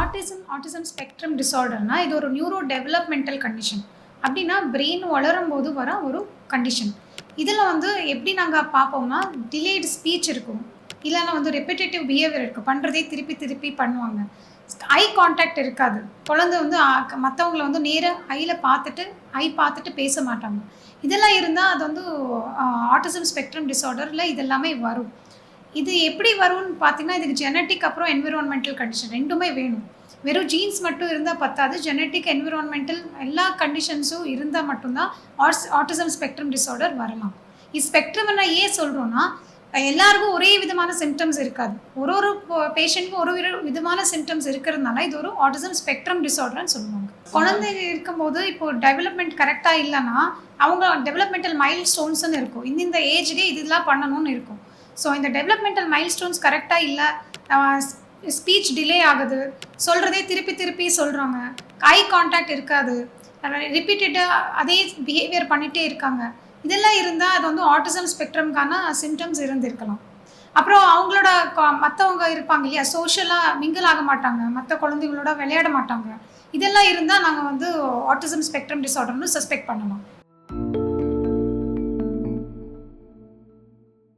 Autism spectrum டிஸார்டர்னா இது ஒரு neuro developmental condition. அப்படின்னா பிரெயின் வளரும்போது வர ஒரு கண்டிஷன். இதில் வந்து எப்படி நாங்கள் பார்ப்போம்னா, டிலேடு ஸ்பீச் இருக்கும், இல்லைன்னா வந்து ரெப்பிட்டேட்டிவ் பிஹேவியர் இருக்கும், பண்ணுறதே திருப்பி திருப்பி பண்ணுவாங்க. ஐ கான்டாக்ட் இருக்காது. குழந்தை வந்து மற்றவங்கள வந்து நேராக பார்த்துட்டு பேச மாட்டாங்க. இதெல்லாம் இருந்தால் அது வந்து ஆட்டிசம் ஸ்பெக்ட்ரம் டிஸார்டரில் இதெல்லாமே வரும். இது எப்படி வரும்னு பார்த்தீங்கன்னா, இதுக்கு ஜெனட்டிக் அப்புறம் என்விரான்மெண்டல் கண்டிஷன் 2மே வேணும். வெறும் ஜீன்ஸ் மட்டும் இருந்தா பத்தாது. ஜெனட்டிக், என்விரான்மெண்டல் எல்லா கண்டிஷன்ஸும் இருந்தா மட்டும் தான் ஆட்டிசம் ஸ்பெக்ட்ரம் டிஸார்டர் வரலாம். ஸ்பெக்ட்ரம்னா ஏன் சொல்றோம்னா, எல்லாருக்கும் ஒரே விதமான சிம்ப்டம்ஸ் இருக்காது. ஒரு பேஷண்ட்க்கும் ஒரு விதமான சிம்ப்டம்ஸ் இருக்கிறதுனால இது ஒரு ஆட்டிசம் ஸ்பெக்ட்ரம் டிஸார்டர்ன்னு சொல்லுவாங்க. குழந்தை இருக்கும்போது இப்போ டெவலப்மெண்ட் கரெக்ட்டா இல்லன்னா, அவங்க டெவலப்மெண்டல் மைல்ஸ்டோன்ஸ்ன்னு இருக்கும். இந்த ஏஜ்க்கு இதெல்லாம் பண்ணணும்னு இருக்கும். ஸோ இந்த டெவலப்மெண்டல் மைல்ஸ்டோன்ஸ் கரெக்டாக இல்லை, ஸ்பீச் டிலே ஆகுது, சொல்கிறதே திருப்பி திருப்பி சொல்கிறாங்க, ஐ கான்டாக்ட் இருக்காது, ரிப்பீட்டடாக அதே பிஹேவியர் பண்ணிகிட்டே இருக்காங்க. இதெல்லாம் இருந்தால் அது வந்து ஆட்டிசம் ஸ்பெக்ட்ரம்கான சிம்டம்ஸ் இருந்திருக்கலாம். அப்புறம் அவங்களோட மற்றவங்க இருப்பாங்க இல்லையா, சோஷியலாக மிங்கிள் ஆக மாட்டாங்க, மற்ற குழந்தைகளோட விளையாட மாட்டாங்க. இதெல்லாம் இருந்தால் நாங்கள் வந்து ஆட்டிசம் ஸ்பெக்ட்ரம் டிஸார்டர்னு சஸ்பெக்ட் பண்ணலாம்.